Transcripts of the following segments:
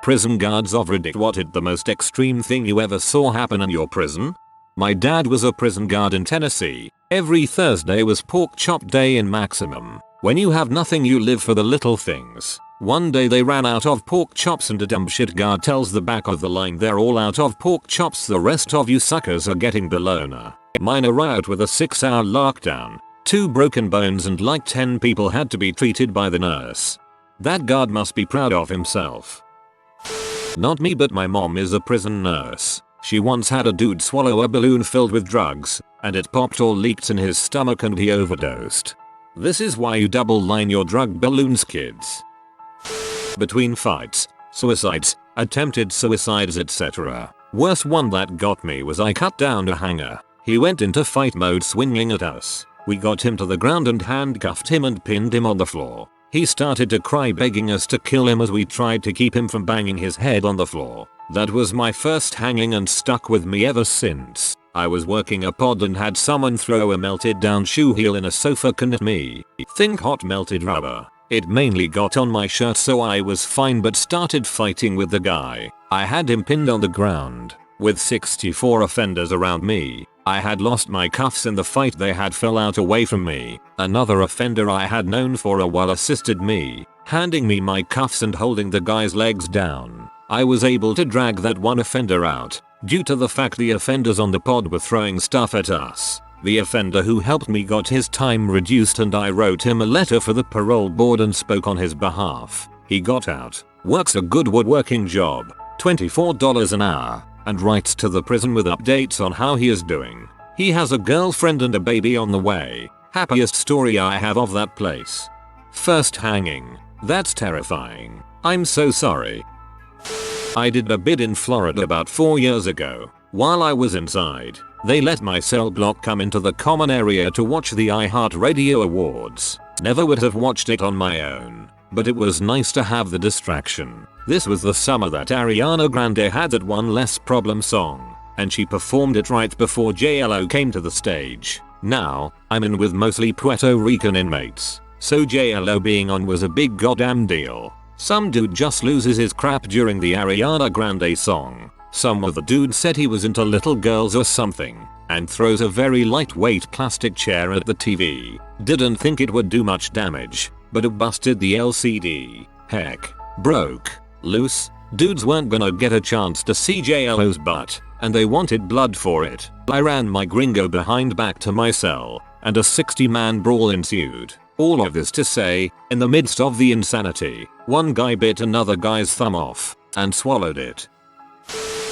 Prison guards of Reddit, what is the most extreme thing you ever saw happen in your prison? My dad was a prison guard in Tennessee. Every Thursday was pork chop day in Maximum. When you have nothing you live for the little things. One day they ran out of pork chops and a dumb shit guard tells the back of the line they're all out of pork chops, the rest of you suckers are getting bologna. Minor riot with a 6-hour lockdown. 2 broken bones and like 10 people had to be treated by the nurse. That guard must be proud of himself. Not me, but my mom is a prison nurse. She once had a dude swallow a balloon filled with drugs, and it popped or leaked in his stomach and he overdosed. This is why you double line your drug balloons, kids. Between fights, suicides, attempted suicides, etc. Worst one that got me was I cut down a hanger. He went into fight mode swinging at us. We got him to the ground and handcuffed him and pinned him on the floor. He started to cry, begging us to kill him as we tried to keep him from banging his head on the floor. That was my first hanging and stuck with me ever since. I was working a pod and had someone throw a melted down shoe heel in a sofa can at me. Think hot melted rubber. It mainly got on my shirt so I was fine, but started fighting with the guy. I had him pinned on the ground. With 64 offenders around me, I had lost my cuffs in the fight. They had fell out away from me. Another offender I had known for a while assisted me, handing me my cuffs and holding the guy's legs down. I was able to drag that one offender out, due to the fact the offenders on the pod were throwing stuff at us. The offender who helped me got his time reduced and I wrote him a letter for the parole board and spoke on his behalf. He got out, works a good woodworking job, $24 an hour, and writes to the prison with updates on how he is doing. He has a girlfriend and a baby on the way. Happiest story I have of that place. First hanging. That's terrifying. I'm so sorry. I did a bid in Florida about 4 years ago. While I was inside, they let my cell block come into the common area to watch the iHeartRadio Awards. Never would have watched it on my own, but it was nice to have the distraction. This was the summer that Ariana Grande had that One Less Problem song, and she performed it right before JLo came to the stage. Now, I'm in with mostly Puerto Rican inmates, so JLo being on was a big goddamn deal. Some dude just loses his crap during the Ariana Grande song. Some of the dudes said he was into little girls or something, and throws a very lightweight plastic chair at the TV. Didn't think it would do much damage, but it busted the LCD. Heck, broke loose. Dudes weren't gonna get a chance to see JLo's butt, and they wanted blood for it. I ran my gringo behind back to my cell, and a 60-man brawl ensued. All of this to say, in the midst of the insanity, one guy bit another guy's thumb off, and swallowed it.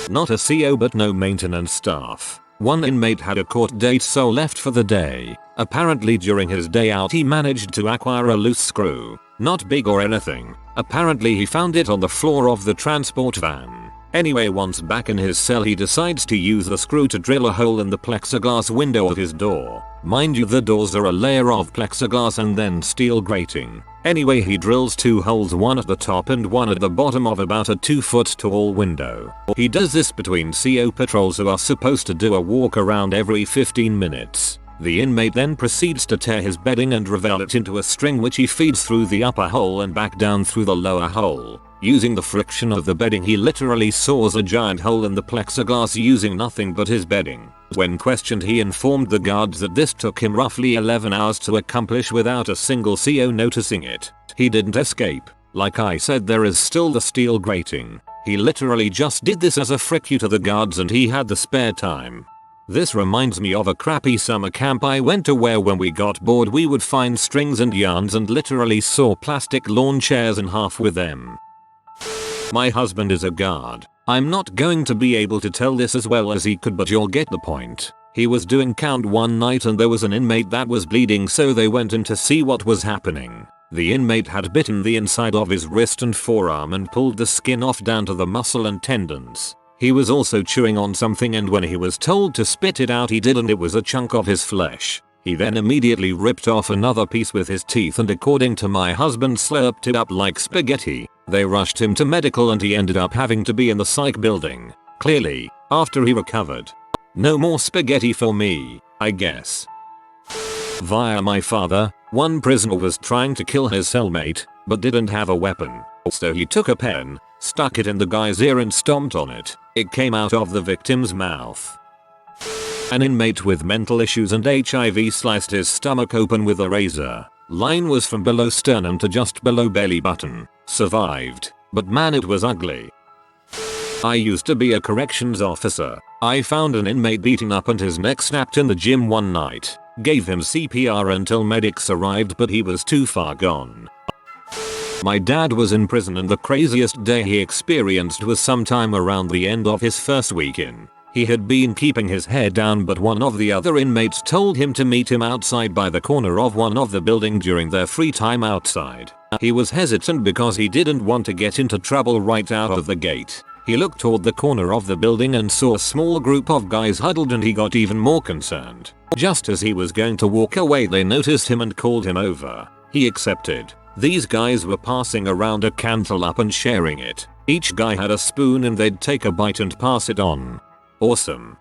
Not a CO but no maintenance staff. One inmate had a court date so left for the day. Apparently during his day out he managed to acquire a loose screw. Not big or anything. Apparently he found it on the floor of the transport van. Anyway, once back in his cell he decides to use the screw to drill a hole in the plexiglass window of his door. Mind you, the doors are a layer of plexiglass and then steel grating. Anyway, he drills 2 holes, one at the top and one at the bottom of about a 2-foot tall window. He does this between CO patrols who are supposed to do a walk around every 15 minutes. The inmate then proceeds to tear his bedding and revel it into a string which he feeds through the upper hole and back down through the lower hole. Using the friction of the bedding he literally saws a giant hole in the plexiglass using nothing but his bedding. When questioned he informed the guards that this took him roughly 11 hours to accomplish without a single CO noticing it. He didn't escape. Like I said, there is still the steel grating. He literally just did this as a frick you to the guards and he had the spare time. This reminds me of a crappy summer camp I went to where when we got bored we would find strings and yarns and literally saw plastic lawn chairs in half with them. My husband is a guard. I'm not going to be able to tell this as well as he could, but you'll get the point. He was doing count one night and there was an inmate that was bleeding, so they went in to see what was happening. The inmate had bitten the inside of his wrist and forearm and pulled the skin off down to the muscle and tendons. He was also chewing on something and when he was told to spit it out he did, and it was a chunk of his flesh. He then immediately ripped off another piece with his teeth and according to my husband slurped it up like spaghetti. They rushed him to medical and he ended up having to be in the psych building. Clearly, after he recovered. No more spaghetti for me, I guess. Via my father, one prisoner was trying to kill his cellmate, but didn't have a weapon. So he took a pen, stuck it in the guy's ear and stomped on it. It came out of the victim's mouth. An inmate with mental issues and HIV sliced his stomach open with a razor. Line was from below sternum to just below belly button. Survived. But man, it was ugly. I used to be a corrections officer. I found an inmate beaten up and his neck snapped in the gym one night. Gave him CPR until medics arrived, but he was too far gone. My dad was in prison and the craziest day he experienced was sometime around the end of his first week in. He had been keeping his head down, but one of the other inmates told him to meet him outside by the corner of one of the building during their free time outside. He was hesitant because he didn't want to get into trouble right out of the gate. He looked toward the corner of the building and saw a small group of guys huddled, and he got even more concerned. Just as he was going to walk away, they noticed him and called him over. He accepted. These guys were passing around a cantaloupe and sharing it. Each guy had a spoon and they'd take a bite and pass it on. Awesome.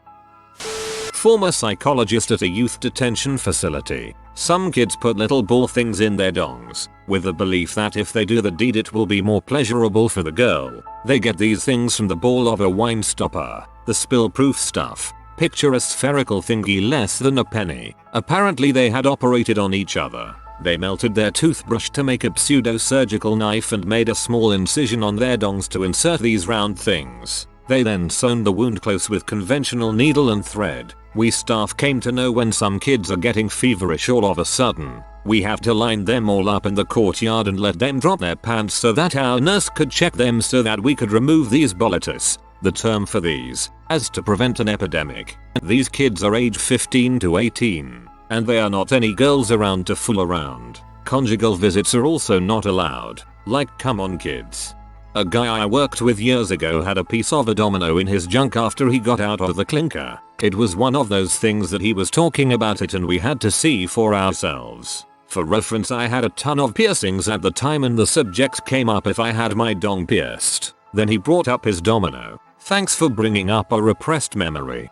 Former psychologist at a youth detention facility. Some kids put little ball things in their dongs, with the belief that if they do the deed it will be more pleasurable for the girl. They get these things from the ball of a wine stopper. The spill-proof stuff. Picture a spherical thingy less than a penny. Apparently they had operated on each other. They melted their toothbrush to make a pseudo-surgical knife and made a small incision on their dongs to insert these round things. They then sewn the wound close with conventional needle and thread. We staff came to know when some kids are getting feverish all of a sudden. We have to line them all up in the courtyard and let them drop their pants so that our nurse could check them so that we could remove these bolletus, the term for these, as to prevent an epidemic. These kids are age 15 to 18, and there are not any girls around to fool around. Conjugal visits are also not allowed. Like, come on kids. A guy I worked with years ago had a piece of a domino in his junk after he got out of the clinker. It was one of those things that he was talking about it and we had to see for ourselves. For reference, I had a ton of piercings at the time and the subject came up if I had my dong pierced. Then he brought up his domino. Thanks for bringing up a repressed memory.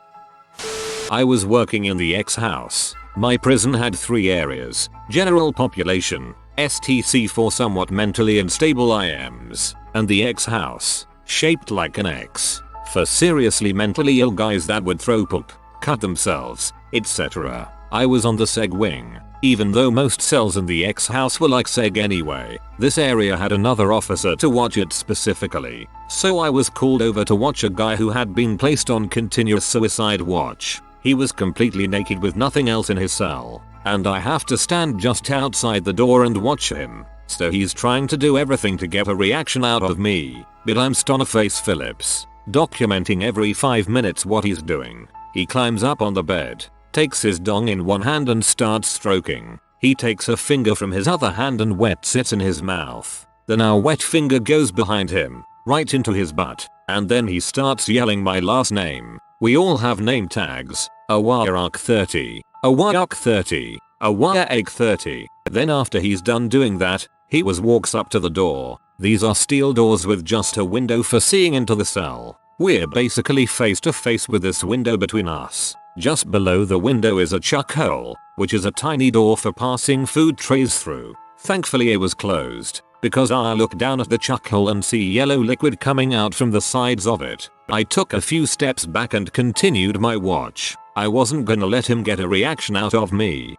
I was working in the X house. My prison had 3 areas. General population, STC for somewhat mentally unstable IMs, and the X house, shaped like an X, for seriously mentally ill guys that would throw poop, cut themselves, etc. I was on the seg wing. Even though most cells in the X house were like seg anyway, this area had another officer to watch it specifically, so I was called over to watch a guy who had been placed on continuous suicide watch. He was completely naked with nothing else in his cell, and I have to stand just outside the door and watch him. So he's trying to do everything to get a reaction out of me, but I'm Stonerface Phillips, documenting every 5 minutes what he's doing. He climbs up on the bed, takes his dong in one hand and starts stroking. He takes a finger from his other hand and wets it in his mouth. Then our wet finger goes behind him, right into his butt, and then he starts yelling my last name. We all have name tags. Awayak 30, Awayak 30, Awayak 30. Then after he's done doing that, he walks up to the door. These are steel doors with just a window for seeing into the cell. We're basically face to face with this window between us. Just below the window is a chuck hole, which is a tiny door for passing food trays through. Thankfully it was closed, because I look down at the chuck hole and see yellow liquid coming out from the sides of it. I took a few steps back and continued my watch. I wasn't gonna let him get a reaction out of me.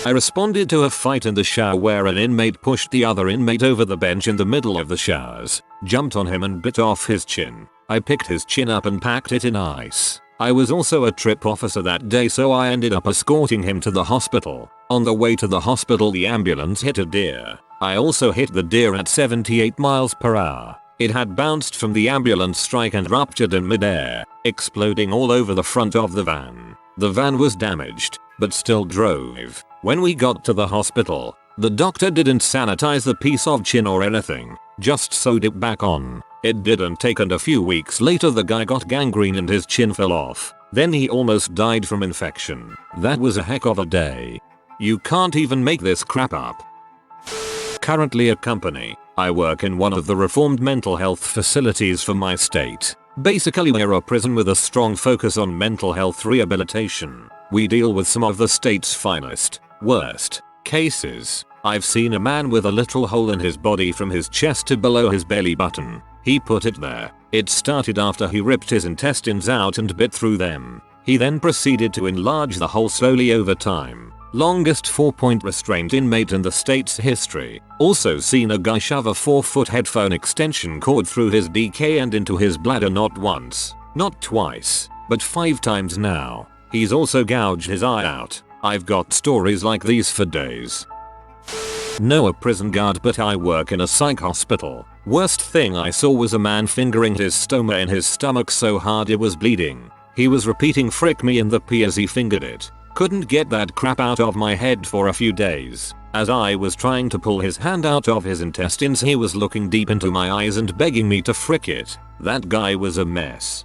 I responded to a fight in the shower where an inmate pushed the other inmate over the bench in the middle of the showers, jumped on him and bit off his chin. I picked his chin up and packed it in ice. I was also a trip officer that day, so I ended up escorting him to the hospital. On the way to the hospital the ambulance hit a deer. I also hit the deer at 78 miles per hour. It had bounced from the ambulance strike and ruptured in midair, exploding all over the front of the van. The van was damaged, but still drove. When we got to the hospital, the doctor didn't sanitize the piece of chin or anything, just sewed it back on. It didn't take, and a few weeks later the guy got gangrene and his chin fell off. Then he almost died from infection. That was a heck of a day. You can't even make this crap up. Currently a company. I work in one of the reformed mental health facilities for my state. Basically we're a prison with a strong focus on mental health rehabilitation. We deal with some of the state's finest, worst cases. I've seen a man with a literal hole in his body from his chest to below his belly button. He put it there. It started after he ripped his intestines out and bit through them. He then proceeded to enlarge the hole slowly over time. Longest 4-point restraint inmate in the state's history. Also seen a guy shove a 4-foot headphone extension cord through his DK and into his bladder not once, not twice, but 5 times now. He's also gouged his eye out. I've got stories like these for days. No, a prison guard, but I work in a psych hospital. Worst thing I saw was a man fingering his stoma in his stomach so hard it was bleeding. He was repeating "frick me" in the P as he fingered it. Couldn't get that crap out of my head for a few days. As I was trying to pull his hand out of his intestines, he was looking deep into my eyes and begging me to frick it. That guy was a mess.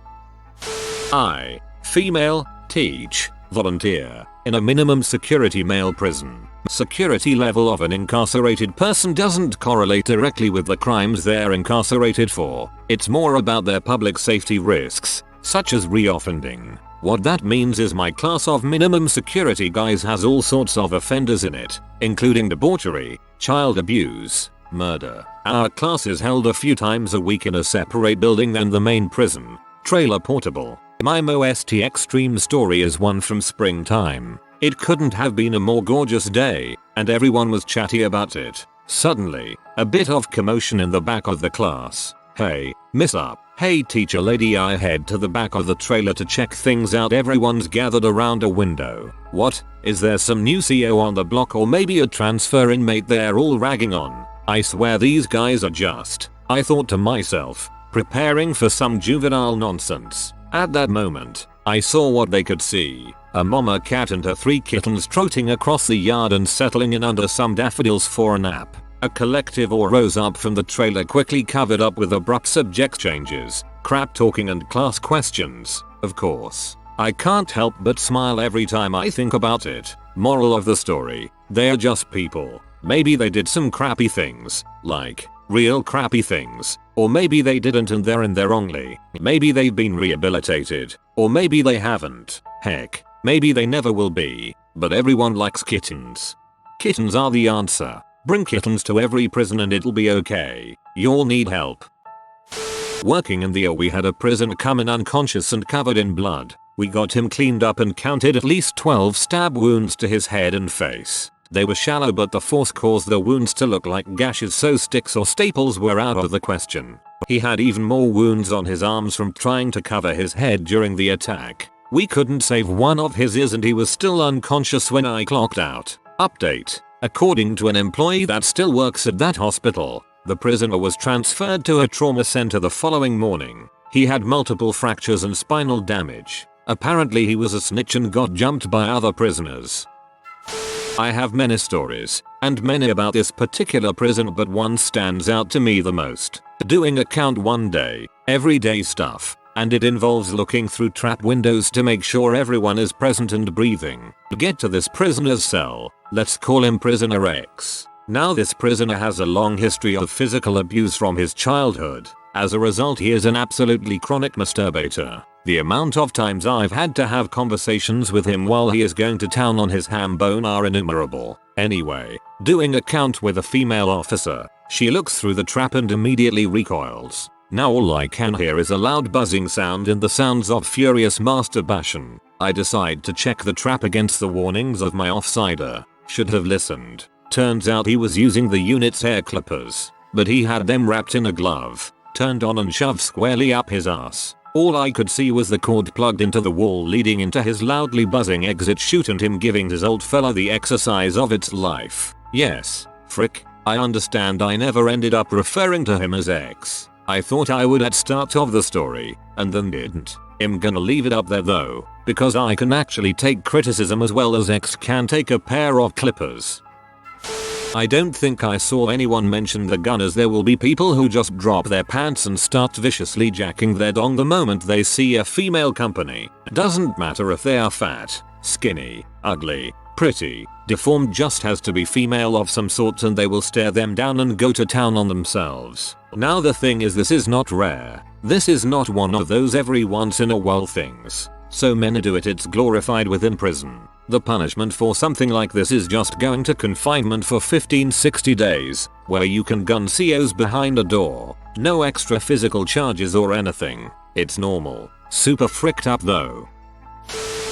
I, female, teach, volunteer, in a minimum security male prison. Security level of an incarcerated person doesn't correlate directly with the crimes they're incarcerated for. It's more about their public safety risks, such as reoffending. What that means is my class of minimum security guys has all sorts of offenders in it, including debauchery, child abuse, murder. Our class is held a few times a week in a separate building than the main prison. Trailer portable. My most extreme story is one from springtime. It couldn't have been a more gorgeous day, and everyone was chatty about it. Suddenly, a bit of commotion in the back of the class. Hey, miss up. Hey teacher lady, I head to the back of the trailer to check things out. Everyone's gathered around a window. What? Is there some new CO on the block or maybe a transfer inmate they're all ragging on? I swear these guys are just, I thought to myself, preparing for some juvenile nonsense. At that moment, I saw what they could see. A mama cat and her 3 kittens trotting across the yard and settling in under some daffodils for a nap. A collective all rose up from the trailer, quickly covered up with abrupt subject changes, crap talking and class questions. Of course, I can't help but smile every time I think about it. Moral of the story, they're just people. Maybe they did some crappy things, like real crappy things, or maybe they didn't and they're in there wrongly. Maybe they've been rehabilitated, or maybe they haven't. Heck, maybe they never will be, but everyone likes kittens. Kittens are the answer. Bring kittens to every prison and it'll be okay. You'll need help. Working in the O, we had a prisoner come in unconscious and covered in blood. We got him cleaned up and counted at least 12 stab wounds to his head and face. They were shallow, but the force caused the wounds to look like gashes, so sticks or staples were out of the question. He had even more wounds on his arms from trying to cover his head during the attack. We couldn't save one of his ears and he was still unconscious when I clocked out. Update. According to an employee that still works at that hospital, the prisoner was transferred to a trauma center the following morning. He had multiple fractures and spinal damage. Apparently he was a snitch and got jumped by other prisoners. I have many stories, and many about this particular prison, but one stands out to me the most. Doing a count one day, everyday stuff, and it involves looking through trap windows to make sure everyone is present and breathing. Get to this prisoner's cell. Let's call him Prisoner X. Now this prisoner has a long history of physical abuse from his childhood. As a result, he is an absolutely chronic masturbator. The amount of times I've had to have conversations with him while he is going to town on his ham bone are innumerable. Anyway, doing a count with a female officer. She looks through the trap and immediately recoils. Now all I can hear is a loud buzzing sound and the sounds of furious masturbation. I decide to check the trap against the warnings of my offsider. Should have listened. Turns out he was using the unit's hair clippers, but he had them wrapped in a glove, turned on and shoved squarely up his ass. All I could see was the cord plugged into the wall leading into his loudly buzzing exit chute and him giving his old fella the exercise of its life. Yes, frick, I understand I never ended up referring to him as X. I thought I would at start of the story, and then didn't. I'm gonna leave it up there though, because I can actually take criticism as well as X can take a pair of clippers. I don't think I saw anyone mention the gun, as there will be people who just drop their pants and start viciously jacking their dong the moment they see a female company. Doesn't matter if they are fat, skinny, ugly, pretty, deformed, just has to be female of some sort and they will stare them down and go to town on themselves. Now the thing is, this is not rare. This is not one of those every once in a while things. So many do it, it's glorified within prison. The punishment for something like this is just going to confinement for 15-60 days, where you can gun COs behind a door. No extra physical charges or anything. It's normal. Super fricked up though.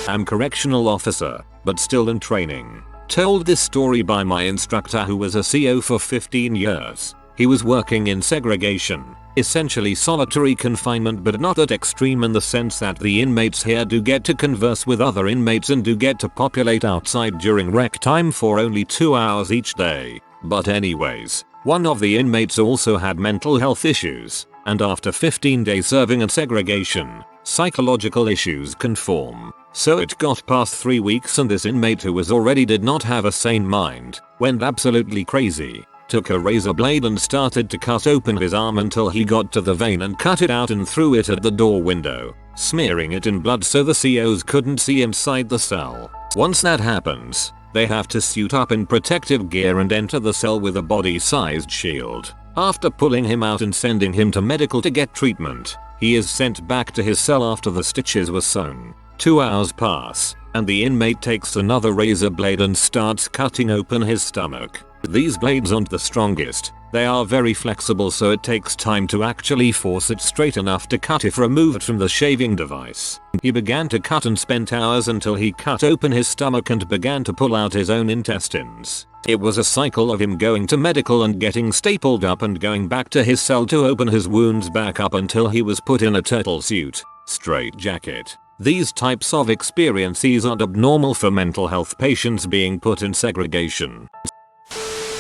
I'm correctional officer, but still in training. Told this story by my instructor who was a CO for 15 years. He was working in segregation, essentially solitary confinement, but not that extreme in the sense that the inmates here do get to converse with other inmates and do get to populate outside during rec time for only 2 hours each day. But anyways, one of the inmates also had mental health issues, and after 15 days serving in segregation, psychological issues can form. So it got past 3 weeks and this inmate, who was already did not have a sane mind, went absolutely crazy. Took a razor blade and started to cut open his arm until he got to the vein and cut it out and threw it at the door window, smearing it in blood so the COs couldn't see inside the cell. Once that happens, they have to suit up in protective gear and enter the cell with a body-sized shield. After pulling him out and sending him to medical to get treatment, he is sent back to his cell after the stitches were sewn. 2 hours pass, and the inmate takes another razor blade and starts cutting open his stomach. These blades aren't the strongest, they are very flexible, so it takes time to actually force it straight enough to cut if removed from the shaving device. He began to cut and spent hours until he cut open his stomach and began to pull out his own intestines. It was a cycle of him going to medical and getting stapled up and going back to his cell to open his wounds back up until he was put in a turtle suit, straight jacket. These types of experiences aren't abnormal for mental health patients being put in segregation.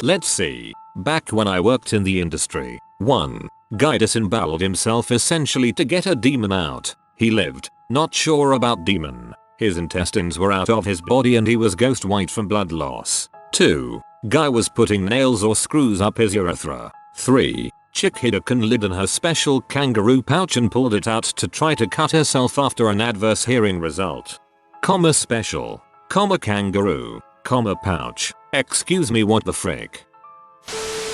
Let's see. Back when I worked in the industry, one guy disemboweled himself essentially to get a demon out. He lived, not sure about demon. His intestines were out of his body and he was ghost white from blood loss. 2. Guy was putting nails or screws up his urethra. 3. Chick hid a con lid in her special kangaroo pouch and pulled it out to try to cut herself after an adverse hearing result. Comma special, comma kangaroo, comma pouch. Excuse me, what the frick?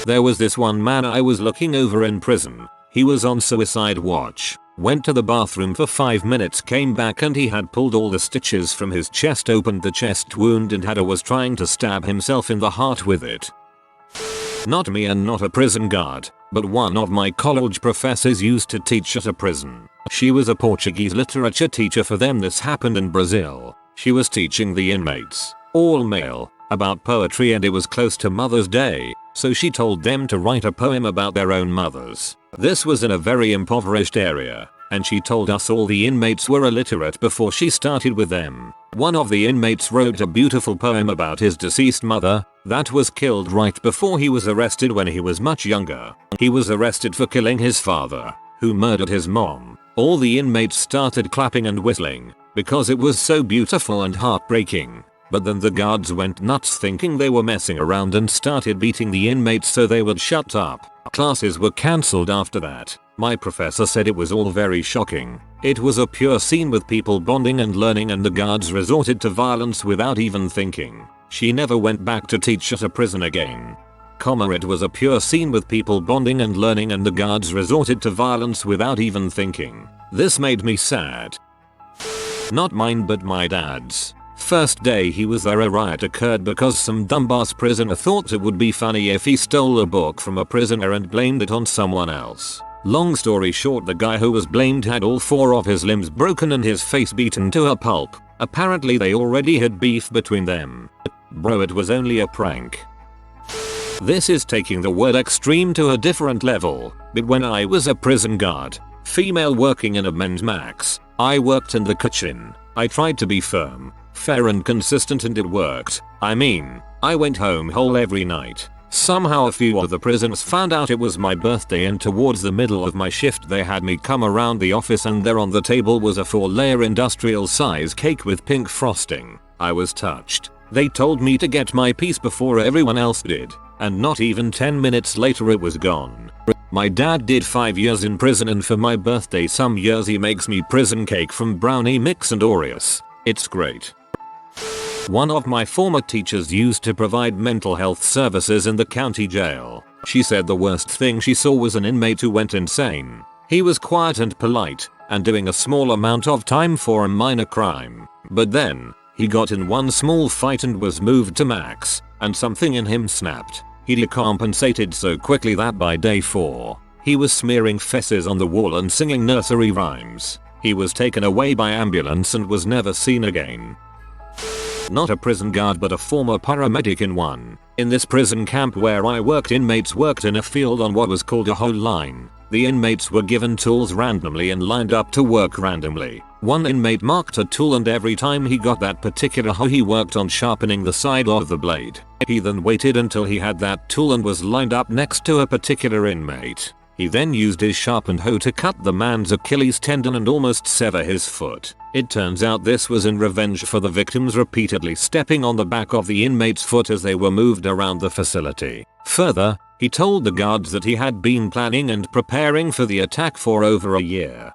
There was this one man I was looking over in prison. He was on suicide watch. Went to the bathroom for 5 minutes, came back and he had pulled all the stitches from his chest, opened the chest wound and was trying to stab himself in the heart with it. Not me and not a prison guard, but one of my college professors used to teach at a prison. She was a Portuguese literature teacher for them. This happened in Brazil. She was teaching the inmates, all male, about poetry and it was close to Mother's Day, so she told them to write a poem about their own mothers. This was in a very impoverished area, and she told us all the inmates were illiterate before she started with them. One of the inmates wrote a beautiful poem about his deceased mother that was killed right before he was arrested when he was much younger. He was arrested for killing his father, who murdered his mom. All the inmates started clapping and whistling because it was so beautiful and heartbreaking. But then the guards went nuts thinking they were messing around and started beating the inmates so they would shut up. Classes were cancelled after that. My professor said it was all very shocking. It was a pure scene with people bonding and learning, and the guards resorted to violence without even thinking. She never went back to teach at a prison again. It was a pure scene with people bonding and learning, and the guards resorted to violence without even thinking. This made me sad. Not mine but my dad's. First day he was there, a riot occurred because some dumbass prisoner thought it would be funny if he stole a book from a prisoner and blamed it on someone else. Long story short, the guy who was blamed had all 4 of his limbs broken and his face beaten to a pulp. Apparently they already had beef between them. Bro, it was only a prank. This is taking the word extreme to a different level, but when I was a prison guard, female working in a men's max, I worked in the kitchen. I tried to be firm, fair and consistent and it worked. I mean, I went home whole every night. Somehow a few of the prisoners found out it was my birthday, and towards the middle of my shift they had me come around the office and there on the table was a 4-layer industrial size cake with pink frosting. I was touched. They told me to get my piece before everyone else did, and not even 10 minutes later it was gone. My dad did 5 years in prison, and for my birthday some years he makes me prison cake from brownie mix and Oreos. It's great. One of my former teachers used to provide mental health services in the county jail. She said the worst thing she saw was an inmate who went insane. He was quiet and polite, and doing a small amount of time for a minor crime. But then, He got in one small fight and was moved to max, and something in him snapped. He decompensated so quickly that by day 4, he was smearing fesses on the wall and singing nursery rhymes. He was taken away by ambulance and was never seen again. Not a prison guard but a former paramedic in one. In this prison camp where I worked, inmates worked in a field on what was called a whole line. The inmates were given tools randomly and lined up to work randomly. One inmate marked a tool and every time he got that particular hoe he worked on sharpening the side of the blade. He then waited until he had that tool and was lined up next to a particular inmate. He then used his sharpened hoe to cut the man's Achilles tendon and almost sever his foot. It turns out this was in revenge for the victims repeatedly stepping on the back of the inmate's foot as they were moved around the facility. Further, he told the guards that he had been planning and preparing for the attack for over a year.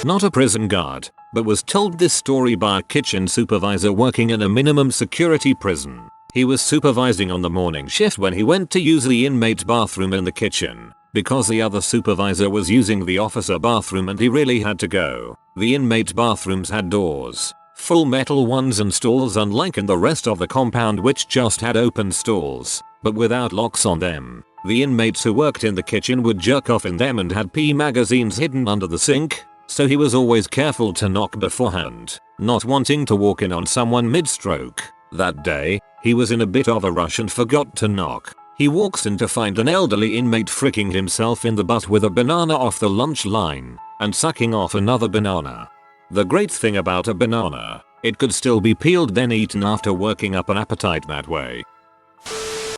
Not a prison guard, but was told this story by a kitchen supervisor working in a minimum security prison. He was supervising on the morning shift when he went to use the inmate's bathroom in the kitchen. Because the other supervisor was using the officer bathroom and he really had to go. The inmates' bathrooms had doors. Full metal ones and stalls, unlike in the rest of the compound which just had open stalls, but without locks on them. The inmates who worked in the kitchen would jerk off in them and had pee magazines hidden under the sink, so he was always careful to knock beforehand, not wanting to walk in on someone mid-stroke. That day, he was in a bit of a rush and forgot to knock. He walks in to find an elderly inmate fricking himself in the butt with a banana off the lunch line and sucking off another banana. The great thing about a banana, it could still be peeled then eaten after working up an appetite that way.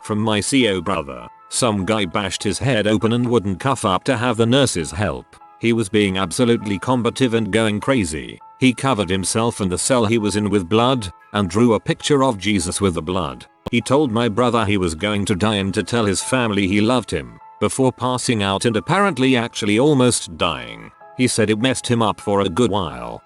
From my CO brother, some guy bashed his head open and wouldn't cuff up to have the nurses help. He was being absolutely combative and going crazy. He covered himself and the cell he was in with blood and drew a picture of Jesus with the blood. He told my brother he was going to die and to tell his family he loved him, before passing out and apparently actually almost dying. He said it messed him up for a good while.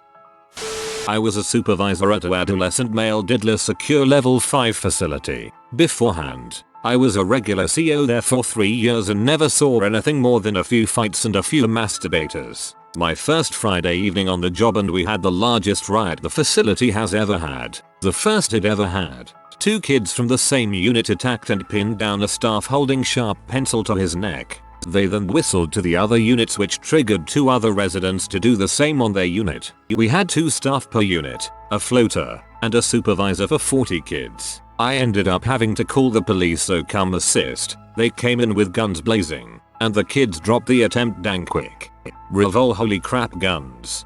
I was a supervisor at an adolescent male diddler secure level 5 facility. Beforehand, I was a regular CO there for 3 years and never saw anything more than a few fights and a few masturbators. My first Friday evening on the job and we had the largest riot the facility has ever had. The first it ever had. 2 kids from the same unit attacked and pinned down a staff holding sharp pencil to his neck. They then whistled to the other units which triggered 2 other residents to do the same on their unit. We had 2 staff per unit, a floater, and a supervisor for 40 kids. I ended up having to call the police so come assist. They came in with guns blazing, and the kids dropped the attempt dang quick. Revol holy crap guns.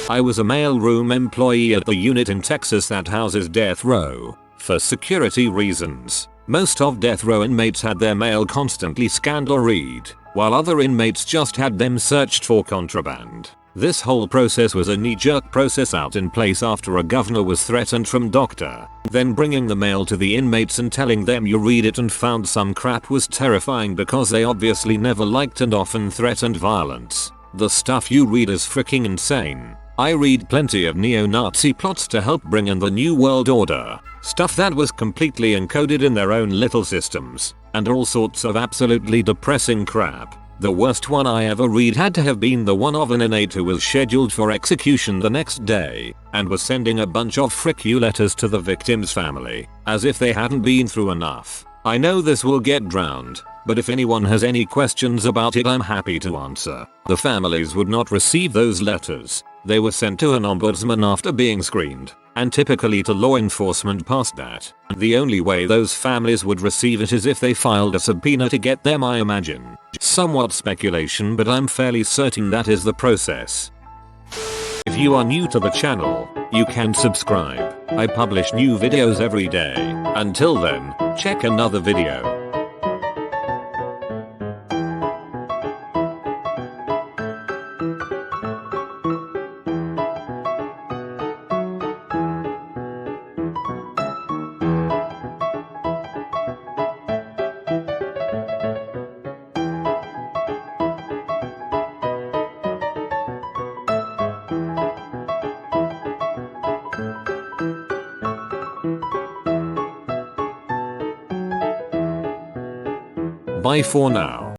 I was a mailroom employee at the unit in Texas that houses death row. For security reasons, most of death row inmates had their mail constantly scanned or read, while other inmates just had them searched for contraband. This whole process was a knee-jerk process out in place after a governor was threatened from doctor. Then bringing the mail to the inmates and telling them you read it and found some crap was terrifying because they obviously never liked and often threatened violence. The stuff you read is freaking insane. I read plenty of neo-Nazi plots to help bring in the New World Order. Stuff that was completely encoded in their own little systems. And all sorts of absolutely depressing crap. The worst one I ever read had to have been the one of an inmate who was scheduled for execution the next day and was sending a bunch of frick you letters to the victim's family, as if they hadn't been through enough. I know this will get drowned, but if anyone has any questions about it I'm happy to answer. The families would not receive those letters. They were sent to an ombudsman after being screened, and typically to law enforcement past that. The only way those families would receive it is if they filed a subpoena to get them, I imagine. Somewhat speculation, but I'm fairly certain that is the process. If you are new to the channel, you can subscribe. I publish new videos every day. Until then, check another video. Bye for now.